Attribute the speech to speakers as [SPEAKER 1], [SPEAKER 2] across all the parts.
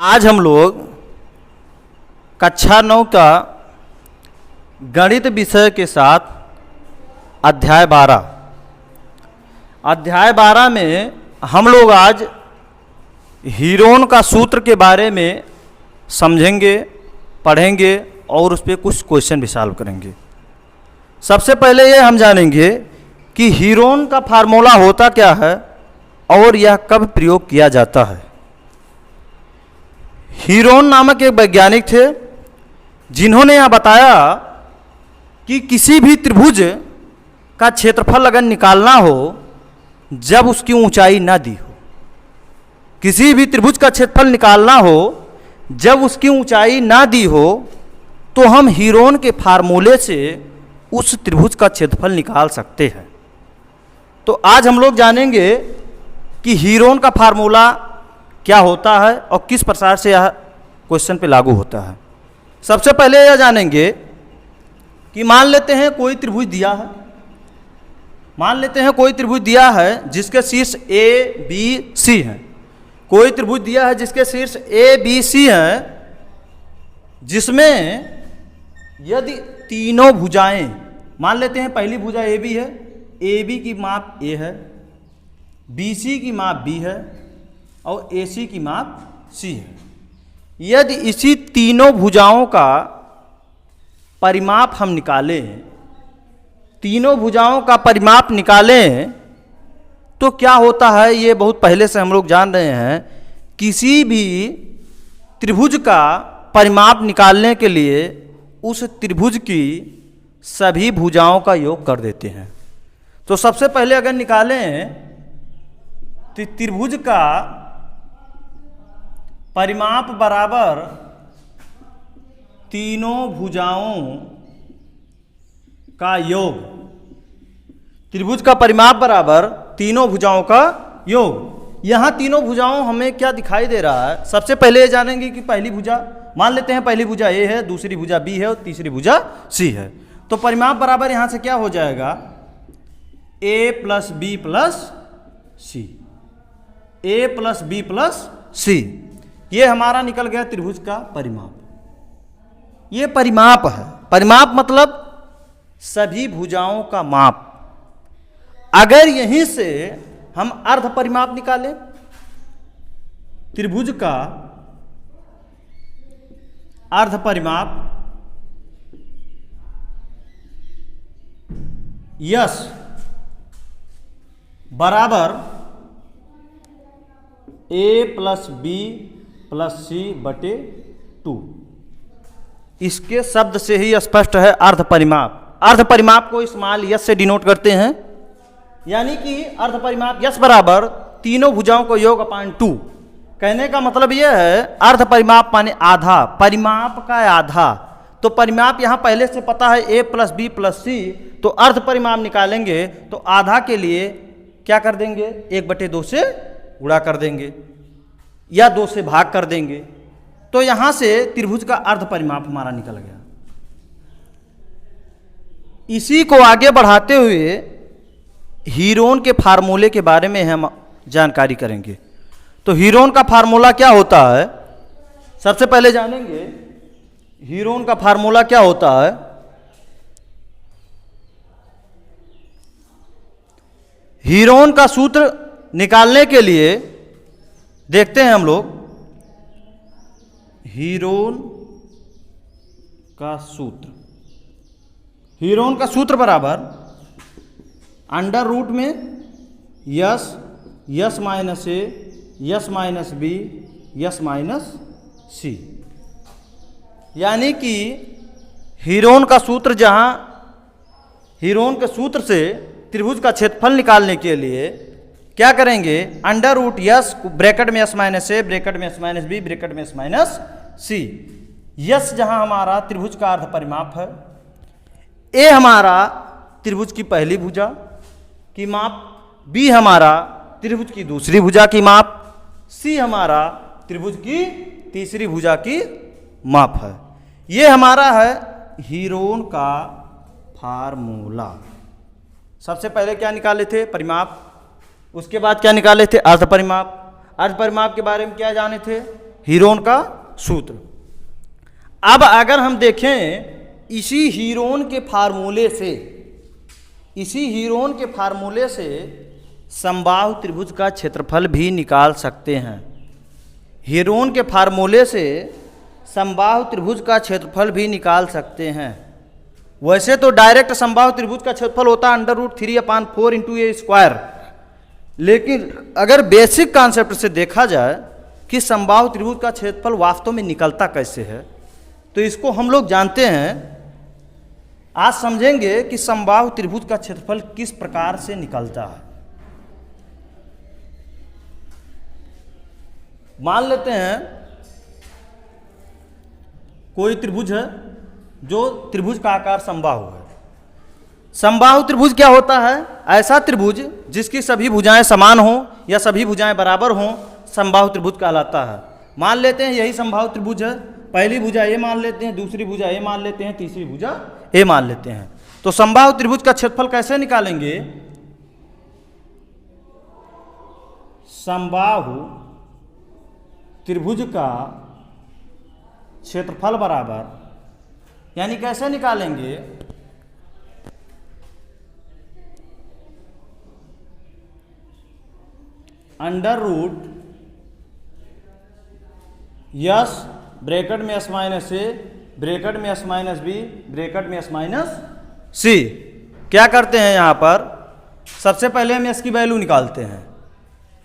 [SPEAKER 1] आज हम लोग कक्षा 9 का गणित विषय के साथ अध्याय 12 में हम लोग आज हीरोन का सूत्र के बारे में समझेंगे, पढ़ेंगे और उस पर कुछ क्वेश्चन भी सॉल्व करेंगे। सबसे पहले ये हम जानेंगे कि हीरोन का फार्मूला होता क्या है और यह कब प्रयोग किया जाता है। हीरोन नामक एक वैज्ञानिक थे जिन्होंने यह बताया कि किसी भी त्रिभुज का क्षेत्रफल अगर निकालना हो जब उसकी ऊंचाई ना दी हो, किसी भी त्रिभुज का क्षेत्रफल निकालना हो जब उसकी ऊंचाई ना दी हो तो हम हीरोन के फार्मूले से उस त्रिभुज का क्षेत्रफल निकाल सकते हैं। तो आज हम लोग जानेंगे कि हीरोन का फार्मूला क्या होता है और किस प्रकार से यह क्वेश्चन पे लागू होता है। सबसे पहले यह जानेंगे कि मान लेते हैं कोई त्रिभुज दिया है, जिसके शीर्ष ए बी सी हैं। कोई त्रिभुज दिया है जिसके शीर्ष ए बी सी हैं, जिसमें यदि तीनों भुजाएं, मान लेते हैं पहली भुजा ए बी है, ए बी की माप ए है, बी सी की माप बी है और ए सी की माप सी है। यदि इसी तीनों भुजाओं का परिमाप हम निकालें, तो क्या होता है, ये बहुत पहले से हम लोग जान रहे हैं। किसी भी त्रिभुज का परिमाप निकालने के लिए उस त्रिभुज की सभी भुजाओं का योग कर देते हैं। तो सबसे पहले अगर निकालें तो त्रिभुज का परिमाप बराबर तीनों भुजाओं का योग। त्रिभुज का परिमाप बराबर तीनों भुजाओं का योग। यहाँ तीनों भुजाओं हमें क्या दिखाई दे रहा है। सबसे पहले ये जानेंगे कि पहली भुजा, मान लेते हैं पहली भुजा ए है, दूसरी भुजा बी है और तीसरी भुजा सी है। तो परिमाप बराबर यहाँ से क्या हो जाएगा, ए प्लस बी प्लस सी, ए प्लस बी प्लस सी। ये हमारा निकल गया त्रिभुज का परिमाप। ये परिमाप है। परिमाप मतलब सभी भुजाओं का माप। अगर यहीं से हम अर्ध परिमाप निकालें, त्रिभुज का अर्ध परिमाप यस बराबर ए प्लस बी प्लस सी बटे 2। इसके शब्द से ही स्पष्ट है अर्ध परिमाप। अर्ध परिमाप को स्मॉल यस से डिनोट करते हैं, यानी कि अर्ध परिमाप यस बराबर तीनों भुजाओं को योग अपान 2। कहने का मतलब यह है अर्ध परिमाप माने आधा, परिमाप का आधा। तो परिमाप यहां पहले से पता है ए प्लस बी प्लस सी, तो अर्ध परिमाप निकालेंगे तो आधा के लिए क्या कर देंगे, 1/2 से गुणा कर देंगे या 2 से भाग कर देंगे। तो यहां से त्रिभुज का अर्ध परिमाप हमारा निकल गया। इसी को आगे बढ़ाते हुए हीरोन के फार्मूले के बारे में हम जानकारी करेंगे। तो हीरोन का फार्मूला क्या होता है, सबसे पहले जानेंगे हीरोन का फार्मूला क्या होता है। हीरोन का सूत्र निकालने के लिए देखते हैं हम लोग हीरोन का सूत्र। हीरोन का सूत्र बराबर अंडर रूट में s, s minus a, s minus b, s minus c. यानी कि हीरोन का सूत्र, जहां हीरोन के सूत्र से त्रिभुज का क्षेत्रफल निकालने के लिए क्या करेंगे, अंडर रूट यस ब्रैकेट में यस माइनस ए, ब्रैकेट में यस माइनस बी, ब्रैकेट में यस माइनस सी। यस जहां हमारा त्रिभुज का अर्ध परिमाप है, ए हमारा त्रिभुज की पहली भुजा की माप, बी हमारा त्रिभुज की दूसरी भुजा की माप, सी हमारा त्रिभुज की तीसरी भुजा की माप है। ये हमारा है हीरोन का फार्मूला। सबसे पहले क्या निकाले थे, परिमाप। उसके बाद क्या निकाले थे, अर्ध परिमाप। अर्ध परिमाप के बारे में क्या जाने थे हीरोन का सूत्र। अब अगर हम देखें इसी हीरोन के फार्मूले से समबाहु त्रिभुज का क्षेत्रफल भी निकाल सकते हैं। हीरोन के फार्मूले से समबाहु त्रिभुज का क्षेत्रफल भी निकाल सकते हैं। वैसे तो डायरेक्ट समबाहु त्रिभुज का क्षेत्रफल होता है √3/4 इंटू ए स्क्वायर, लेकिन अगर बेसिक कॉन्सेप्ट से देखा जाए कि समबाहु त्रिभुज का क्षेत्रफल वास्तव में निकलता कैसे है, तो इसको हम लोग जानते हैं। आज समझेंगे कि समबाहु त्रिभुज का क्षेत्रफल किस प्रकार से निकलता है। मान लेते हैं कोई त्रिभुज है जो त्रिभुज का आकार समबाहु है। समबाहु त्रिभुज क्या होता है? ऐसा त्रिभुज जिसकी सभी भुजाएं समान हों या सभी भुजाएं बराबर हों, समबाहु त्रिभुज कहलाता है। मान लेते हैं यही समबाहु त्रिभुज है। पहली भुजा ए मान लेते हैं, दूसरी भुजा ए मान लेते हैं, तीसरी भुजा ए मान लेते हैं। तो समबाहु त्रिभुज का क्षेत्रफल कैसे निकालेंगे? समबाहु त्रिभुज का क्षेत्रफल बराबर, यानी कैसे निकालेंगे? √ यस ब्रैकेट में s माइनस ए ब्रैकेट में s माइनस बी ब्रैकेट में s माइनस सी। क्या करते हैं यहाँ पर? सबसे पहले हम s की वैल्यू निकालते हैं,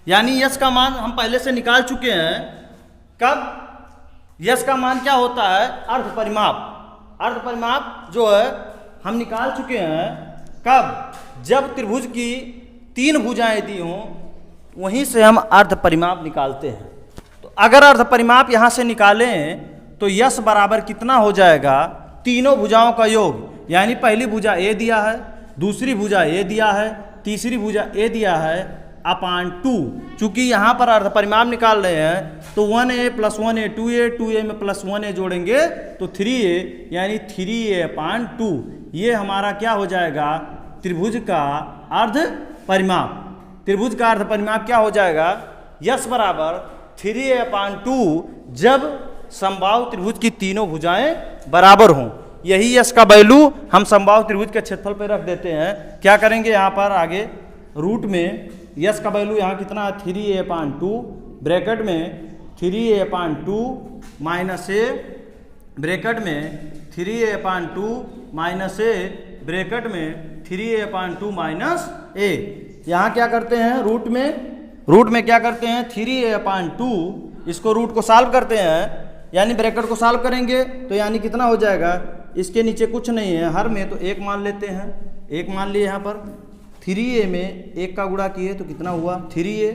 [SPEAKER 1] यानी s का मान हम पहले से निकाल चुके हैं। कब? s का मान क्या होता है? अर्ध परिमाप। अर्ध परिमाप जो है हम निकाल चुके हैं। कब? जब त्रिभुज की 3 भुजाएं दी हों, वहीं से हम अर्ध परिमाप निकालते हैं। तो अगर अर्ध परिमाप यहाँ से निकालें तो यस बराबर कितना हो जाएगा? तीनों भुजाओं का योग, यानी पहली भुजा ए दिया है, दूसरी भुजा ए दिया है, तीसरी भुजा ए दिया है, अपान 2। चूंकि यहाँ पर अर्ध परिमाप निकाल रहे हैं तो 1a + 1a 2a 2a में +1a जोड़ेंगे तो 3a, यानी 3a/2। ये हमारा क्या हो जाएगा? त्रिभुज का अर्ध परिमाप। त्रिभुज का अर्ध परिमाप क्या हो जाएगा? यस बराबर 3a/2 जब समबाहु त्रिभुज की तीनों भुजाएं बराबर हों। यही यस का वैल्यू हम समबाहु त्रिभुज के क्षेत्रफल पर रख देते हैं। क्या करेंगे यहाँ पर आगे? रूट में यस का वैल्यू यहाँ कितना है? 3a/2 ब्रैकेट में 3a/2 माइनस ए ब्रैकेट में 3a/2 माइनस ए ब्रैकेट में 3a/2 माइनस ए। यहाँ क्या करते हैं? रूट में क्या करते हैं? 3a/2, इसको रूट को सॉल्व करते हैं, यानी ब्रैकेट को सॉल्व करेंगे तो यानी कितना हो जाएगा? इसके नीचे कुछ नहीं है, हर में तो 1 मान लेते हैं। 1 मान लिए यहाँ पर 3a में 1 का गुणा किए तो कितना हुआ? 3a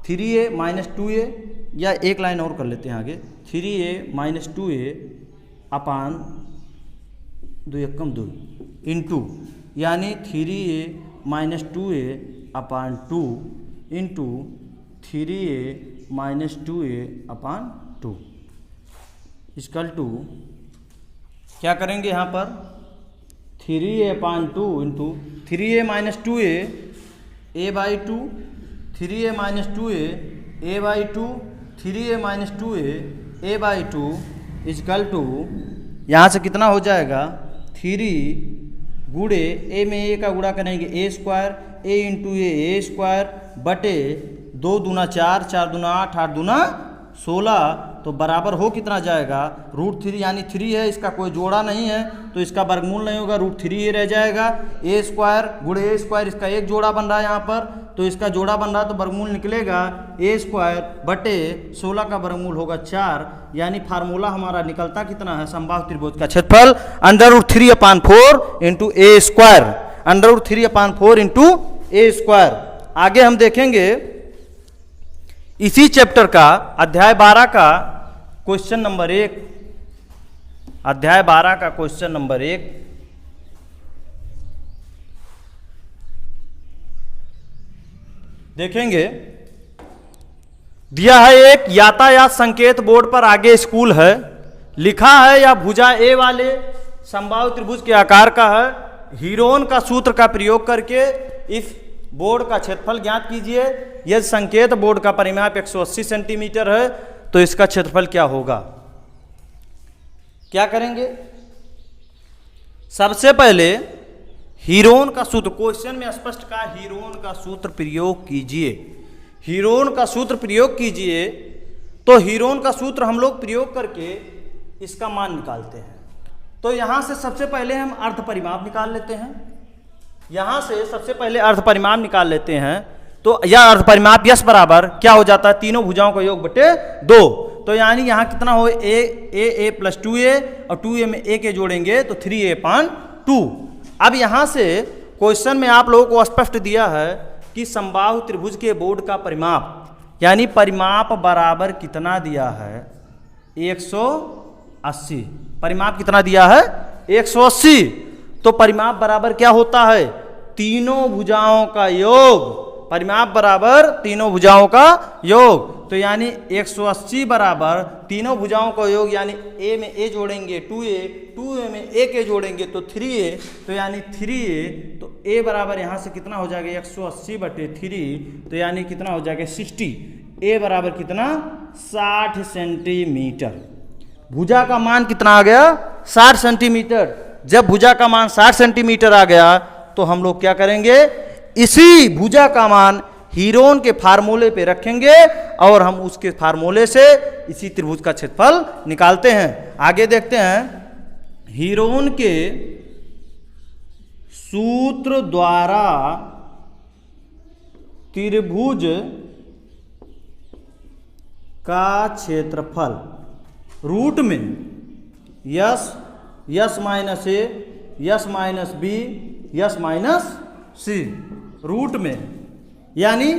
[SPEAKER 1] - 2a, या एक लाइन और कर लेते हैं आगे, 3a - 2a अपान 2 इंटू, यानी 3a - 2a upon 2 into 3a - 2a upon 2 equal to क्या करेंगे यहाँ पर? 3a/2 into 3a - 2a a/2, 3a - 2a a/2, 3a - 2a a/2 equal to, यहाँ से कितना हो जाएगा? 3 गुणे ए में ए का गुणा करेंगे a² a into A square बटे 2 दूना 4, 4 दूना 8, 8 दूना 16, तो बराबर हो कितना जाएगा? √3, यानी 3 है, इसका कोई जोड़ा नहीं है तो इसका वर्गमूल नहीं होगा, √3 ही रह जाएगा। a² गुणे a², इसका एक जोड़ा बन रहा है यहाँ पर, तो इसका जोड़ा बन रहा है तो वर्गमूल निकलेगा a² बटे 16 का वर्गमूल होगा 4, यानी फार्मूला हमारा निकलता कितना है? समबाहु त्रिभुज का क्षेत्रफल √3/4 इंटू a², √3/4 इंटू a²। आगे हम देखेंगे इसी चैप्टर का अध्याय 12 का क्वेश्चन नंबर 1। अध्याय 12 का क्वेश्चन नंबर 1 देखेंगे। दिया है एक यातायात संकेत बोर्ड पर आगे स्कूल है, लिखा है या भुजा ए वाले समबाहु त्रिभुज के आकार का है। हीरोन का सूत्र का प्रयोग करके इस बोर्ड का क्षेत्रफल ज्ञात कीजिए। यदि संकेत बोर्ड का परिमाप 180 सेंटीमीटर है तो इसका क्षेत्रफल क्या होगा। क्या करेंगे, सबसे पहले हीरोन का सूत्र, क्वेश्चन में स्पष्ट कहा हीरोन का सूत्र प्रयोग कीजिए, हीरोन का सूत्र प्रयोग कीजिए। तो हीरोन का सूत्र हम लोग प्रयोग करके इसका मान निकालते हैं। तो यहां से सबसे पहले हम अर्ध परिमाप निकाल लेते हैं, यहां से सबसे पहले अर्ध परिमाप निकाल लेते हैं। तो यह अर्ध परिमाप यस बराबर क्या हो जाता है, तीनों भुजाओं का योग बटे 2। तो यानी यहाँ कितना हो, ए प्लस 2a और 2a में a के जोड़ेंगे तो 3a/2। अब यहाँ से क्वेश्चन में आप लोगों को स्पष्ट दिया है कि समबाहु त्रिभुज के बोर्ड का परिमाप, यानी परिमाप बराबर कितना दिया है, 180। परिमाप कितना दिया है, 180। तो परिमाप बराबर क्या होता है, तीनों भुजाओं का योग। परिमाप बराबर तीनों भुजाओं का योग। तो यानी 180 बराबर तीनों भुजाओं का योग, यानी a में a जोड़ेंगे 2a में a के जोड़ेंगे तो 3a, तो यानी 3a। तो a बराबर यहाँ से कितना हो जाएगा, 180/3, तो यानी कितना हो जाएगा 60। a बराबर कितना, 60 सेंटीमीटर। भुजा का मान कितना आ गया, 60 सेंटीमीटर। जब भुजा का मान 60 सेंटीमीटर आ गया तो हम लोग क्या करेंगे, इसी भुजा का मान हीरोन के फार्मूले पे रखेंगे और हम उसके फार्मूले से इसी त्रिभुज का क्षेत्रफल निकालते हैं। आगे देखते हैं, हीरोन के सूत्र द्वारा त्रिभुज का क्षेत्रफल रूट में s minus a, s minus b, s minus c, root में। यानी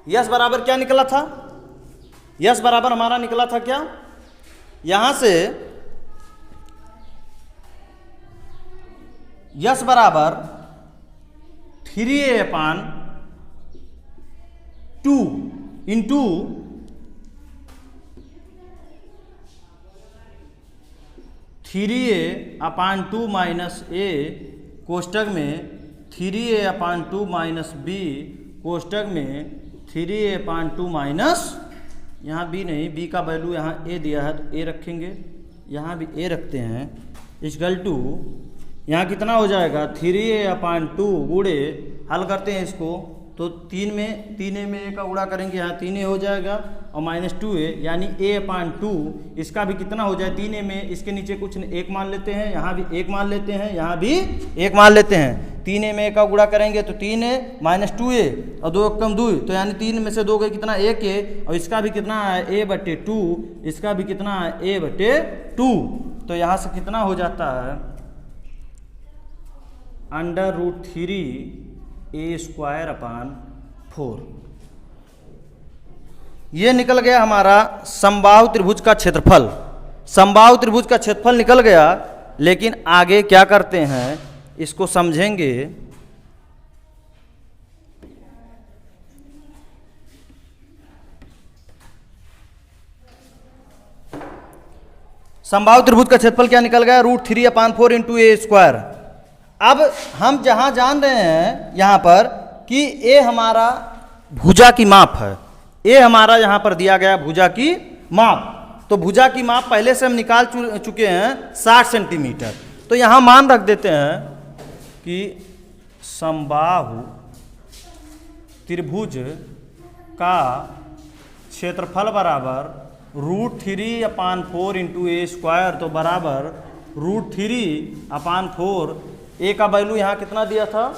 [SPEAKER 1] यस बराबर क्या निकला था, यस बराबर हमारा निकला था क्या, यहां से यस बराबर 3a/2 into 3a/2 minus a कोष्टक में 3a/2 माइनस b कोष्टक में 3a/2 माइनस, यहाँ b नहीं, b का वैल्यू यहाँ a दिया है तो a रखेंगे, यहाँ भी a रखते हैं, इक्वल टू यहाँ कितना हो जाएगा 3a/2 गुणे, हल करते हैं इसको तो 3a में a का गुणा करेंगे, यहाँ 3a हो जाएगा और माइनस 2a, यानी a/2। इसका भी कितना हो जाए, 3a में इसके नीचे कुछ एक मान लेते हैं, यहाँ भी एक मान लेते हैं, यहाँ भी एक मान लेते हैं। 3a में a का गुणा करेंगे तो 3a माइनस 2a और 2 कम 2, तो यानी 3 में से 2 गए कितना, 1a, और इसका भी कितना है a/2, इसका भी कितना है a/2। तो यहाँ से कितना हो जाता है, √3a²/4। ये निकल गया हमारा समबाहु त्रिभुज का क्षेत्रफल। समबाहु त्रिभुज का क्षेत्रफल निकल गया, लेकिन आगे क्या करते हैं इसको समझेंगे। समबाहु त्रिभुज का क्षेत्रफल क्या निकल गया, √3/4 इंटू a²। अब हम जहां जान रहे हैं यहां पर कि a हमारा भुजा की माप है, a हमारा यहां पर दिया गया भुजा की माप। तो भुजा की माप पहले से हम निकाल चुके हैं 60 सेंटीमीटर। तो यहां मान रख देते हैं कि समबाहु त्रिभुज का क्षेत्रफल बराबर √3/4 इंटू a², तो बराबर √3/4। a का वैल्यू यहाँ कितना दिया था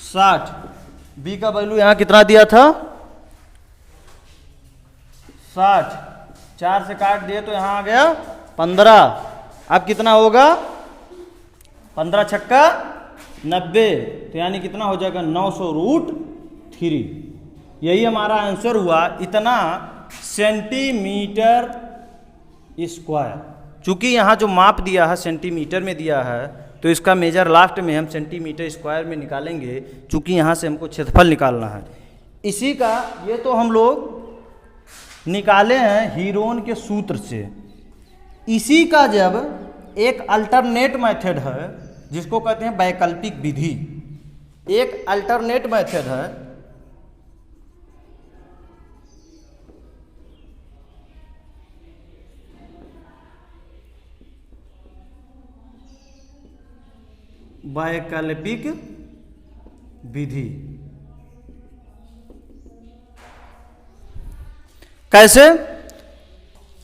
[SPEAKER 1] 60, b का वैल्यू यहाँ कितना दिया था 60, 4 से काट दिए तो यहाँ आ गया 15। अब कितना होगा, 15 छक्का 90, तो यानी कितना हो जाएगा 900√3। यही हमारा आंसर हुआ, इतना सेंटीमीटर स्क्वायर। चूंकि यहाँ जो माप दिया है सेंटीमीटर में दिया है, तो इसका मेजर लास्ट में हम सेंटीमीटर स्क्वायर में निकालेंगे, चूंकि यहाँ से हमको क्षेत्रफल निकालना है। इसी का ये तो हम लोग निकाले हैं हीरोन के सूत्र से। इसी का जब एक अल्टरनेट मेथड है जिसको कहते हैं वैकल्पिक विधि, एक अल्टरनेट मेथड है वैकल्पिक विधि। कैसे?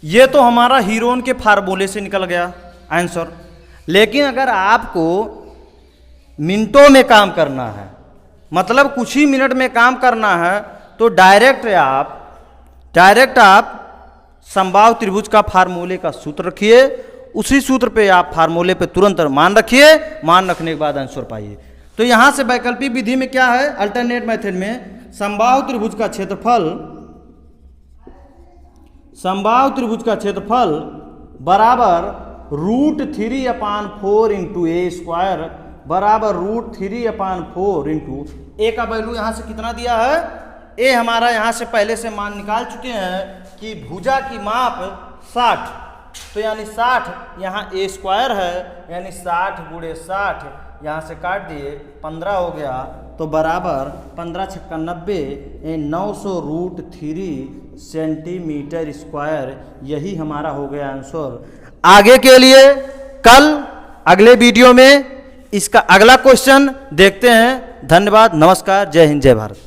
[SPEAKER 1] ये तो हमारा हीरोन के फार्मूले से निकल गया आंसर, लेकिन अगर आपको मिनटों में काम करना है, मतलब कुछ ही मिनट में काम करना है, तो डायरेक्ट आप समबाहु त्रिभुज का फार्मूले का सूत्र रखिए, उसी सूत्र पे आप फार्मूले पे तुरंत मान रखिए, मान रखने के बाद आंसर पाइए। तो यहां से वैकल्पिक विधि में क्या है, अल्टरनेट मेथड में समबाहु त्रिभुज का क्षेत्रफल बराबर √3/4 इंटू ए स्क्वायर बराबर √3/4 इंटू ए का वैल्यू यहाँ से कितना दिया है, ए हमारा यहाँ से पहले से मान निकाल चुके हैं कि भुजा की माप 60, तो यानी 60 यहाँ ए स्क्वायर है, यानी 60 × 60 यहाँ से काट दिए 15 हो गया, तो बराबर 15 × 6 = 90, 900 √3 सेंटीमीटर स्क्वायर, यही हमारा हो गया आंसर। आगे के लिए कल अगले वीडियो में इसका अगला क्वेश्चन देखते हैं। धन्यवाद, नमस्कार, जय हिंद, जय भारत।